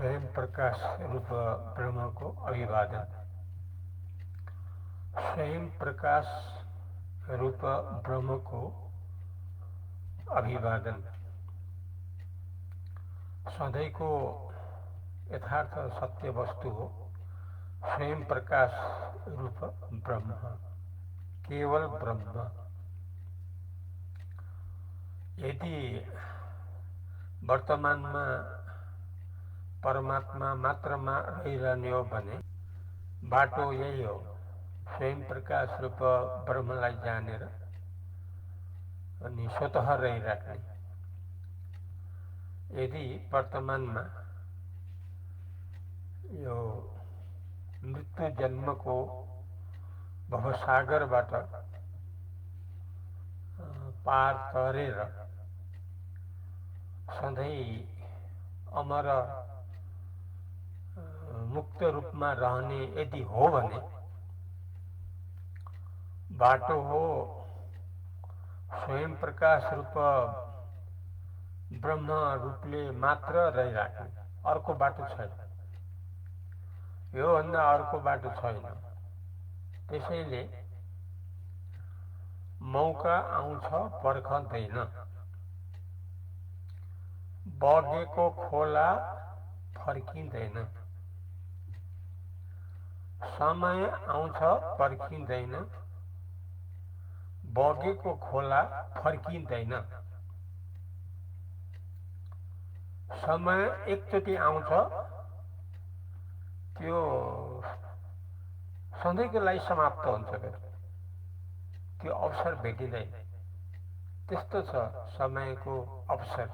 स्वयं प्रकाश रूप ब्रह्म को अभिवादन। स्वयं प्रकाश रूप ब्रह्म को अभिवादन। सधैँको यथार्थ सत्य वस्तु हो स्वयं प्रकाश रूप ब्रह्म, केवल ब्रह्म। यदि वर्तमानमा परमात्मा मात्रमा रहिरहने हो भने बाटो यही हो, स्वयं प्रकाश रूप ब्रह्मलाई जानेर अनि स्वतः रहिराख्ने। यदि वर्तमानमा यो मृत्यु जन्मको भवसागरबाट पार तरेर सधैँ अमर मुक्त रूपमा रहने यदि हो भने बाटो हो स्वयं प्रकाश रूप ब्रह्म रूपले मात्र रहिराख्ने, अर्को बाटो छैन। योभन्दा अर्को बाटो छैन। त्यसैले मौका आउँछ पर्खँदैन, बगेको खोला फर्किँदैन। समय आउँछ पर्खिँदैन, बगेको खोला फर्किँदैन। समय एकचोटि आउँछ, त्यो सधैँको लागि समाप्त हुन्छ। त्यो अवसर भेटिँदैन। त्यस्तो छ समयको अवसर।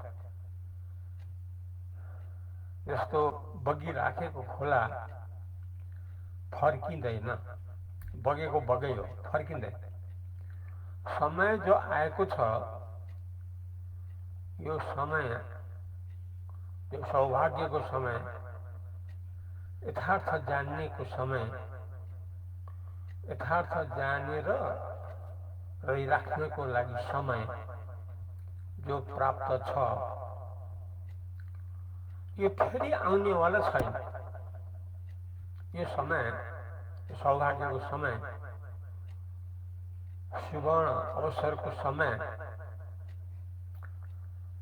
जस्तो बगिराखेको खोला फर्किँदैन, बगेको बगै हो, फर्किँदैन। समय जो आएको छ, यो समय, यो सौभाग्यको समय, यथार्थ जान्नेको समय, यथार्थ जानेर रहिराख्नको लागि समय जो प्राप्त छ, यो फेरि आउनेवाला छैन। यो समय, सौभाग्यको समय, सुवर्ण अवसरको समय,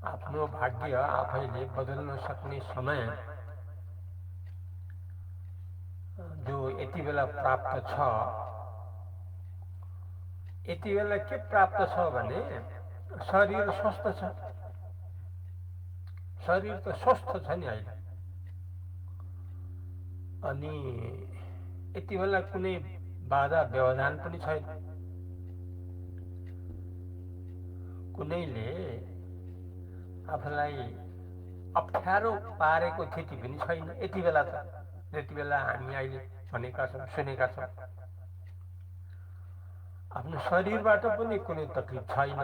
आफ्नो भाग्य आफैले बदल्न सक्ने समय जो यति बेला प्राप्त छ। यति बेला के प्राप्त छ भने शरीर स्वस्थ छ। शरीर त स्वस्थ छ नि अहिले। अनि यति बेला कुनै बाधा व्यवधान पनि छैन। कुनैले आफूलाई अप्ठ्यारो पारेको स्थिति पनि छैन यति बेला त। यति बेला हामी अहिले भनेका छौँ, सुनेका छौँ। आफ्नो शरीरबाट पनि कुनै तकलिफ छैन,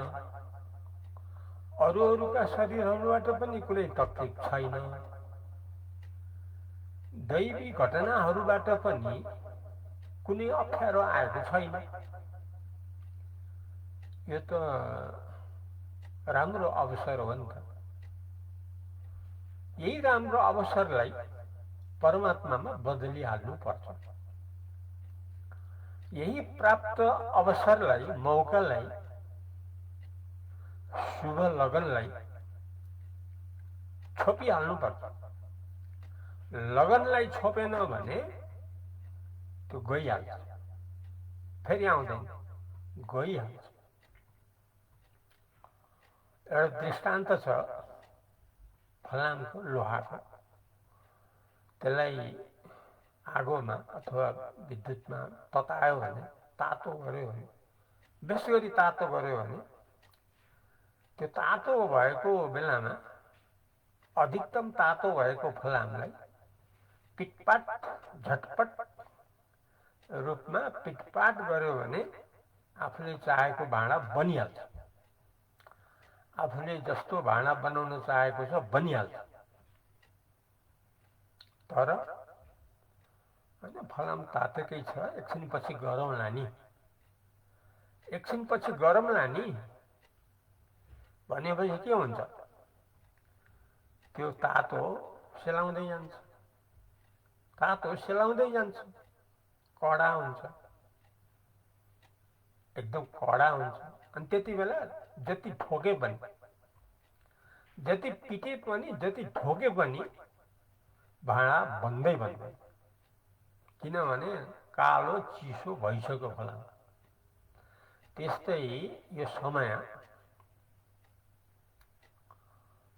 अरूका शरीरहरूबाट पनि कुनै तकलिफ छैन, दैवी घटनाहरूबाट पनि कुनै अप्ठ्यारो आएको छैन। यो त राम्रो अवसर हो नि त। यही राम्रो अवसरलाई परमात्मामा बदलिहाल्नु पर्छ। यही प्राप्त अवसरलाई, मौकालाई, शुभ लगनलाई छोपिहाल्नु पर्छ। लगनलाई छोपेन भने त्यो गइहाल्छ, फेरि आउँदैन, गइहाल्छ। एउटा दृष्टान्त छ फलामको, लोहाको। त्यसलाई आगोमा अथवा विद्युतमा ततायो भने, तातो गर्यो भने, विशेष गरी तातो गर्यो भने, त्यो तातो भएको बेलामा अधिकतम तातो भएको फलामलाई पिटपाट झटपट रूपमा पिटपाट गर्यो भने आफूले चाहेको भाँडा बनिहाल्छ। आफूले जस्तो भाँडा बनाउन चाहेको छ बनिहाल्छ। तर फलाम तातेकै छ, एकछिनपछि गरौँला नि, एकछिनपछि गरौँला नि भनेपछि के हुन्छ? त्यो तातो सेलाउँदै जान्छ। तातो सेलाउँदै जान्छ, कडा हुन्छ, एकदम कडा हुन्छ। अनि त्यति बेला जति ठोके पनि, जति पिटे पनि, जति ठोके पनि भाँडा बन्दै बन्दैन, किनभने कालो चिसो भइसक्यो होला। त्यस्तै यो समय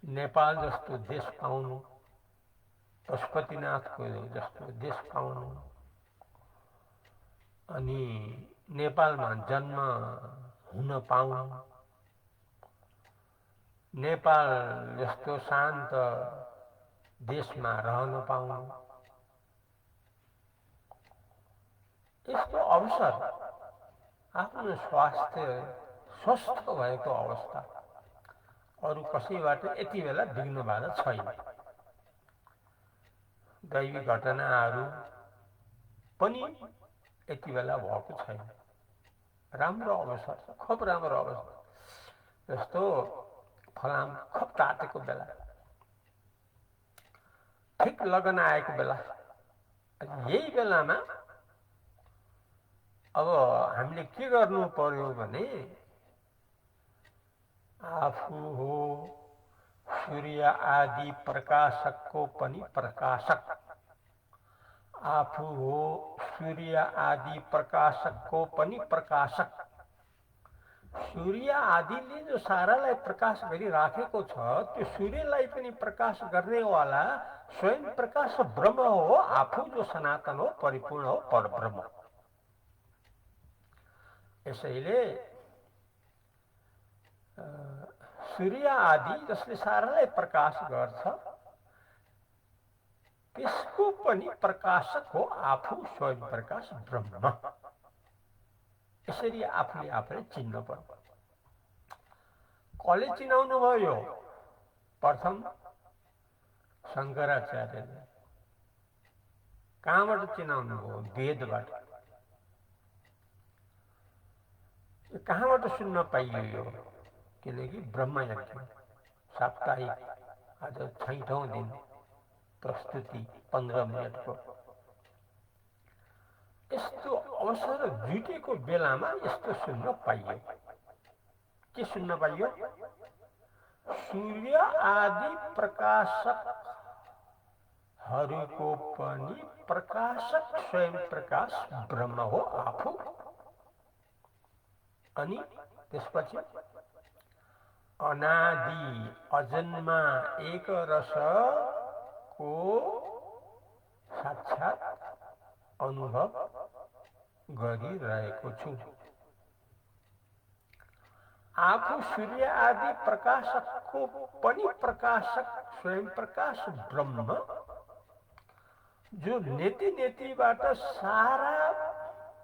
नेपाल जस्तो देश पाउनु, पशुपतिनाथको जस्तो देश पाउनु, अनि नेपालमा जन्म हुन पाउनु, नेपाल जस्तो शान्त देशमा रहन पाउनु, यस्तो अवसर आफ्नो स्वास्थ्य स्वस्थ भएको अवस्था अरू कसैबाट यति बेला विघ्न भएर छैन। दैवी घटनाहरू पनि यति बेला भएको छैन। राम्रो अवसर, खुब राम्रो अवसर। जस्तो फलाम खुब तातेको बेला, ठिक लगन आएको बेला, यही बेलामा अब हामीले के गर्नु पर्यो भने आफू हो सूर्य आदि प्रकाशकको पनि प्रकाशक, आफू हो सूर्य आदि प्रकाशकको पनि प्रकाशक। सूर्य आदिले जो सारालाई प्रकाश गरिराखेको छ, त्यो सूर्यलाई पनि प्रकाश गर्नेवाला स्वयं प्रकाश ब्रह्म हो, आफू जो सनातन हो, परिपूर्ण हो, परब्रह्म। यसैले सूर्य आदि जसले सारालाई प्रकाश गर्छ, त्यसको पनि प्रकाशक हो आफू स्वयं प्रकाश ब्रह्म। यसरी आफूले आफूले चिन्न पर्छ। कसले चिनाउनु भयो? प्रथम शङ्कराचार्यले। कहाँबाट चिनाउनु भयो? वेदबाट। कहाँबाट सुन्न पाइयो यो? किनकि ब्रह्मयज्ञ साप्ताहिक आज 6औं दिन प्रस्तुति 15 मिनटको यस्तो अवसर जुटेको बेलामा यस्तो सुन्न पाइयो। के सुन्न पाइयो? सूर्य आदि प्रकाशकहरूको पनि प्रकाशक स्वयं प्रकाश ब्रह्म हो आफू। अनि त्यसपछि अनादि अजन्मा एक रसको साक्षात अनुभव गरिरहेको छु। आफू सूर्य आदि प्रकाशकको पनि प्रकाशक स्वयं प्रकाश ब्रह्म, जो नेति नेतिबाट सारा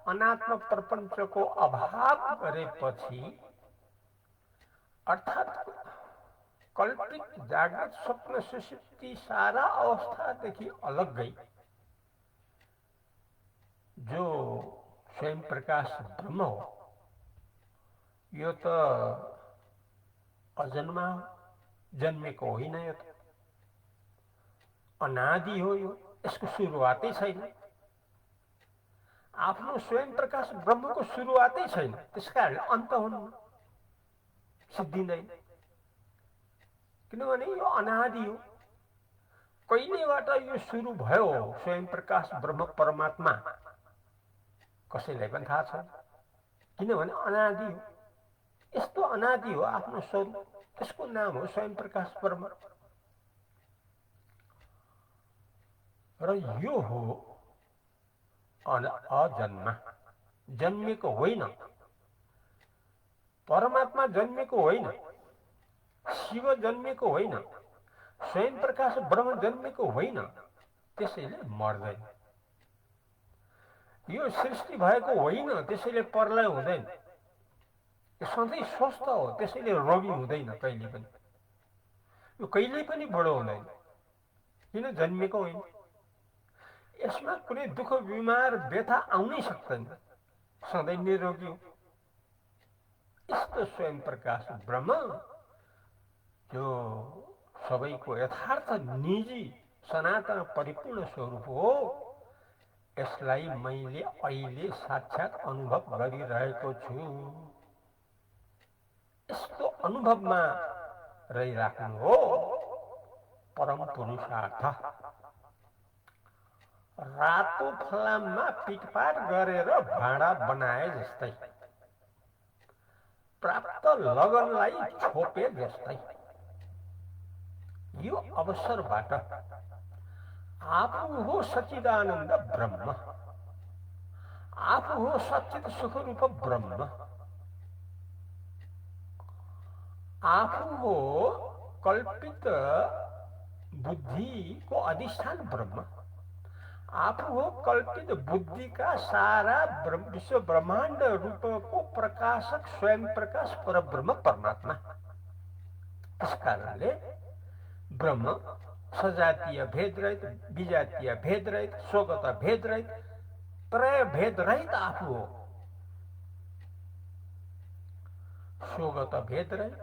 अनात्म प्रपञ्चको अभाव गरेपछि, अर्थात् कल्पित जागृत स्वप्न सुषुप्ति सारा अवस्थादेखि अलग्गै जो स्वयं प्रकाश ब्रह्म हो, यो त अजन्मा हो, जन्मेको होइन। यो त अनादि हो। यो यसको सुरुवातै छैन। आफ्नो स्वयं प्रकाश ब्रह्मको सुरुवातै छैन, त्यसकारण अन्त हुन्न, सिद्धिँदैन। किनभने यो अनादि हो। कहिलेबाट यो सुरु भयो स्वयं प्रकाश ब्रह्म परमात्मा कसैलाई पनि थाहा छैन, किनभने अनादि हो। यस्तो अनादि हो आफ्नो स्वरूप, त्यसको नाम हो स्वयं प्रकाश ब्रह्म। र यो हो अजन्मा, जन्मेको होइन। परमात्मा जन्मेको होइन, शिव जन्मेको होइन, स्वयं प्रकाश ब्रह्म जन्मेको होइन, त्यसैले मर्दैन। यो सृष्टि भएको होइन, त्यसैले प्रलय हुँदैन। यो सधैँ स्वस्थ हो, त्यसैले रोगी हुँदैन कहिले पनि। यो कहिले पनि बुढो हुँदैन, किन? जन्मेको होइन। यसमा कुनै दुःख बिमार व्यथा आउनै सक्दैन, सधैँ निरोगी हो। यस्तो स्वयं प्रकाश ब्रह्म जो सबैको यथार्थ निजी सनातन परिपूर्ण स्वरूप हो, यसलाई मैले अहिले साक्षात अनुभव गरिरहेको छु। यस्तो अनुभवमा रहिराख्नु हो परम पुरुषार्थ। रातो फलाममा पिटपाट गरेर भाँडा बनाए जस्तै, प्राप्त लगनलाई छोपे जस्तै, यो अवसरबाट आफू हो सच्चिदानन्द ब्रह्म, आफू हो सच्चित सुखरूप ब्रह्म, आफू हो कल्पित बुद्धिको अधिष्ठान ब्रह्म, आफू हो कल्पित बुद्धिका सारा विश्व ब्रह्माण्ड रूपको प्रकाशक स्वयं प्रकाश परब्रह्म परमात्मा। त्यस कारणले ब्रह्म सजातीय भेद रहित, विजातीय भेद रहित, स्वगत भेद रहित, त्रय भेद रहित आफू हो। स्वगत भेद रहित,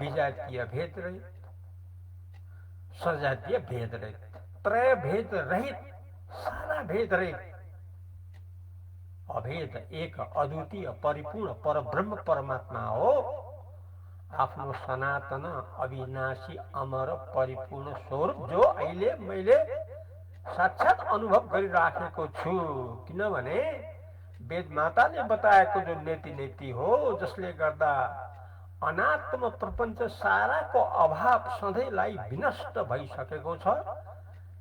विजातीय भेद रहित, सजातीय भेद रहित, त्रय भेद रहित, सारा भेद रहित, अभेद एक अद्वितीय परिपूर्ण परब्रह्म परमात्मा हो। आफ्नो सनातन अविनाशी अमर परिपूर्ण स्वरूप जो अहिले मैले साक्षात अनुभव गरिराखेको छु। किनभने वेद माताले बताएको जो नेति नेति हो, जसले गर्दा अनात्म प्रपञ्च साराको अभाव सधैँलाई विनष्ट भइसकेको छ।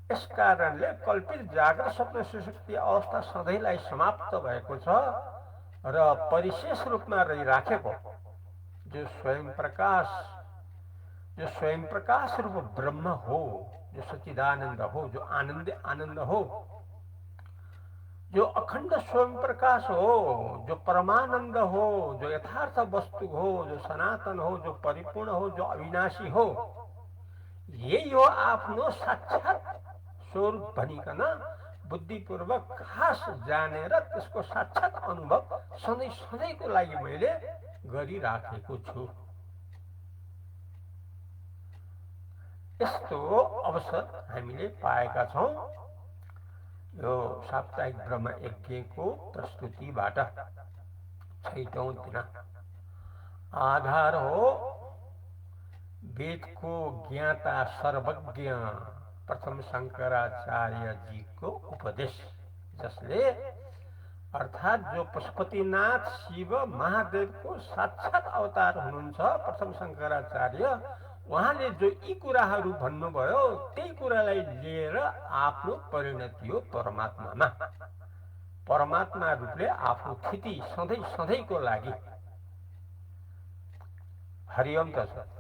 यस कारणले कल्पित जागृत स्वप्न सुषुप्ति अवस्था सधैँलाई समाप्त भएको छ र परिशेष रूपमा रहिराखेको जो स्वयं प्रकाश रूप ब्रह्म हो, जो सच्चिदानन्द हो, जो आनन्द हो, जो अखण्ड स्वयं प्रकाश हो, जो परमानंद हो, जो यथार्थ वस्तु हो, जो सनातन हो, जो परिपूर्ण हो, जो अविनाशी हो, यही हो आफ्नो साक्षात स्वरूप भनिकन बुद्धिपूर्वक खास जानेर त्यसको साक्षात अनुभव सधैँ सधैँको लागि मैले गरिराखेको छु। यस्तो अवसर हामीले पाएका छौँ यो साप्ताहिक ब्रह्म यज्ञको प्रस्तुतिबाट। 6औं दिन आधार हो वेदको ज्ञाता सर्वज्ञ प्रथम शंकराचार्य जी को उपदेश, जसले अर्थात जो पशुपतिनाथ शिव महादेव को साक्षात अवतार हुनुहुन्छ प्रथम शंकराचार्य, उहाँले जो यी कुराहरू भन्नुभयो त्यही कुरालाई लिएर आफ्नो परिणति हो परमात्मामा। परमात्मा रूपले आफ्नो स्थिति सधैँ सधैँको लागि। हरिओम तत्सत्।